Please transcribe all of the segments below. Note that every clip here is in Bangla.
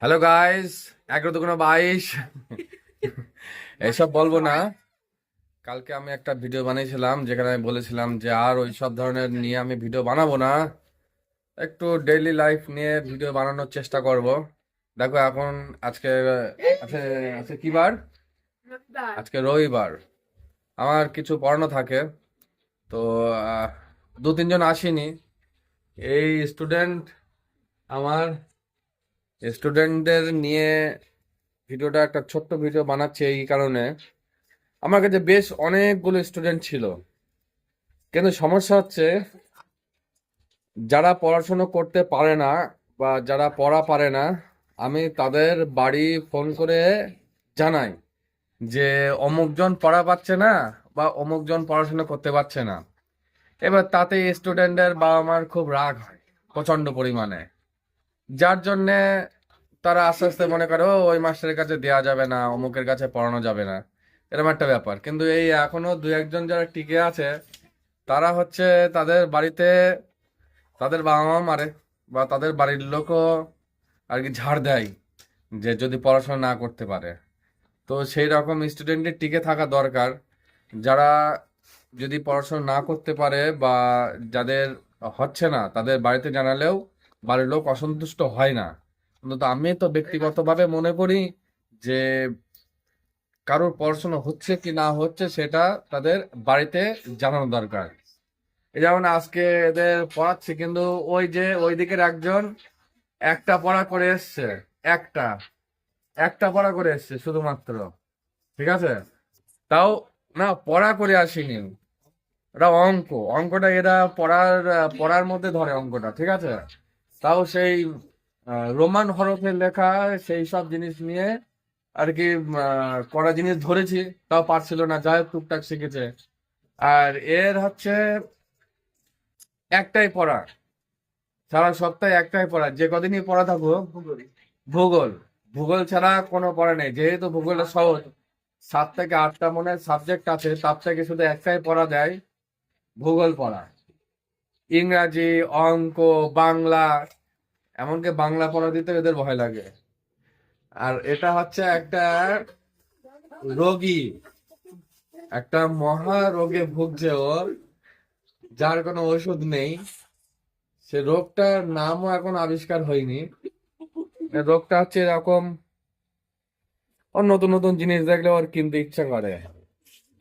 হ্যালো গাইস, 11 22 এসব বলবো না। কালকে আমি একটা ভিডিও বানিয়েছিলাম যেখানে আমি বলেছিলাম যে আর ওই সব ধরনের নিয়ে আমি ভিডিও বানাবো না, একটু ডেইলি লাইফ নিয়ে ভিডিও বানানোর চেষ্টা করব। দেখো এখন আজকে আছে আছে কি বার? আজকে রবিবার। আমার কিছু পড়ানো থাকে, তো আহ, 2-3 জন আসেনি। এই আমার স্টুডেন্টদের নিয়ে ভিডিওটা একটা ছোট্ট ভিডিও বানাচ্ছি এই কারণে। আমার কাছে বেশ অনেকগুলো স্টুডেন্ট ছিল, কিন্তু সমস্যা হচ্ছে যারা পড়াশোনা করতে পারে না বা যারা পড়া পারে না, আমি তাদের বাড়ি ফোন করে জানাই যে অমুকজন পড়া পাচ্ছে না বা অমুকজন পড়াশোনা করতে পারছে না। এবার তাতে স্টুডেন্টের বাবা মার খুব রাগ হয় প্রচন্ড পরিমাণে, যার জন্যে তারা আস্তে আস্তে মনে করে ও ওই মাস্টারের কাছে দেওয়া যাবে না, অমুকের কাছে পড়ানো যাবে না, এরকম একটা ব্যাপার। কিন্তু এই এখনো 2-1 জন যারা টিকে আছে, তারা হচ্ছে তাদের বাড়িতে তাদের বাবা মা মারে বা তাদের বাড়ির লোকও আর কি ঝাড় দেয় যে যদি পড়াশোনা না করতে পারে। তো সেই রকম স্টুডেন্টের টিকে থাকা দরকার, যারা যদি পড়াশোনা না করতে পারে বা যাদের হচ্ছে না তাদের বাড়িতে জানালেও বাড়ির লোক অসন্তুষ্ট হয় না। কিন্তু আমি তো ব্যক্তিগতভাবে মনে করি যে কারোর পড়াশোনা হচ্ছে কি না হচ্ছে সেটা তাদের বাড়িতে জানানো দরকার। এই যেমন আজকে এদের পড়াচ্ছি, কিন্তু ওই যে ওই দিকের একজন একটা পড়া করে এসছে, একটা একটা পড়া করে এসছে শুধুমাত্র, ঠিক আছে? তাও না, পড়া করে আসেনি। এটা অঙ্কটা এরা পড়ার মধ্যে ধরে অঙ্কটা, ঠিক আছে? তাও সেই রোমান হরফে লেখা সেই সব জিনিস নিয়ে আর কি কড়া জিনিস ধরেছি, তাও পারছিল না, যাই হোক টুকটাক শিখেছে। আর এর হচ্ছে একটাই পড়া, সারা সপ্তাহে একটাই পড়া, যে কদিনই পড়া থাকুক ভূগোল। ভূগোল ছাড়া কোনো পড়া নেই, যেহেতু ভূগোলটা সহজ, 7 থেকে 8টা মনে সাবজেক্ট আছে, তার থেকে শুধু একটাই পড়া দেয়, ভূগোল পড়া। ইংরাজি, অঙ্ক, বাংলা, এমনকি বাংলা পড়া দিতে এদের ভয় লাগে। আর এটা হচ্ছে একটা রোগী, একটা মহা রোগে ভুগছে ও, যার কোনো ওষুধ নেই। সে রোগটার নামও এখন আবিষ্কার হয়নি। এই রোগটা হচ্ছে এরকম, ওর নতুন নতুন জিনিস দেখলে ওর কিনতে ইচ্ছা করে,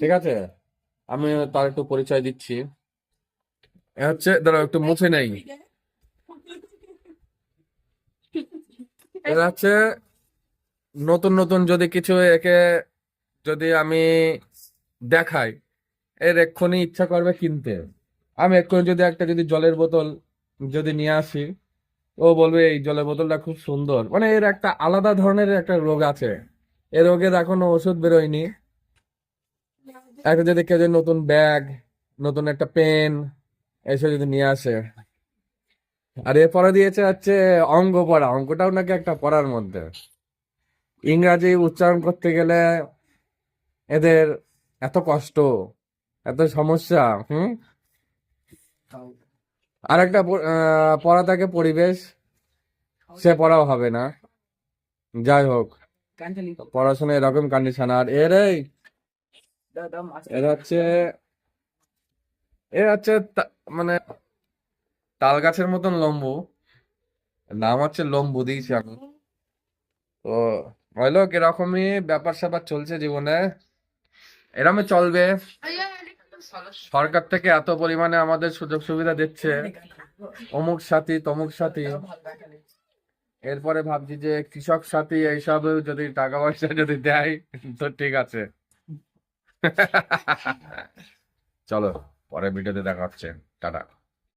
ঠিক আছে? আমি তার একটু পরিচয় দিচ্ছি। এ হচ্ছে, দাঁড়াও একটু মুছে নেই। এরা হচ্ছে নতুন নতুন যদি কিছু একে যদি আমি দেখাই, এর এক্ষুনি ইচ্ছা করবে কিনতে। আমি এক্ষুনি যদি একটা যদি জলের বোতল যদি নিয়ে আসি, ও বলবে এই জলের বোতলটা খুব সুন্দর। মানে এর একটা আলাদা ধরনের একটা রোগ আছে, এ রোগের এখনো ওষুধ বেরোয়নি। একটা যদি কেউ যদি নতুন ব্যাগ, নতুন একটা পেন এসব যদি নিয়ে আসে, আর এরপরে দিয়েছে হচ্ছে অঙ্ক পড়া, অঙ্কটাও নাকি একটা পড়ার মধ্যে। ইংরাজি উচ্চারণ করতে গেলে এদের এত কষ্ট, এত সমস্যা। হুম। আর একটা পড়া থাকে পরিবেশ, সে পড়াও হবে না। যাই হোক, পড়াশোনা এরকম কন্ডিশন। আর এর হচ্ছে মানে তাল গাছের মতন লম্বু, নাম হচ্ছে লম্বু দিয়েছি আমি। তো হইলো এরকমই ব্যাপার স্যাপার চলছে জীবনে, এরমই চলবে। সরকার থেকে এত পরিমাণে আমাদের সুযোগ সুবিধা দিচ্ছে, অমুক সাথী তমুক সাথী, এরপরে ভাবছি যে কৃষক সাথী এইসব যদি টাকা পয়সা যদি দেয় তো ঠিক আছে। চলো, পরে ভিডিওতে দেখা হচ্ছে। টাটা।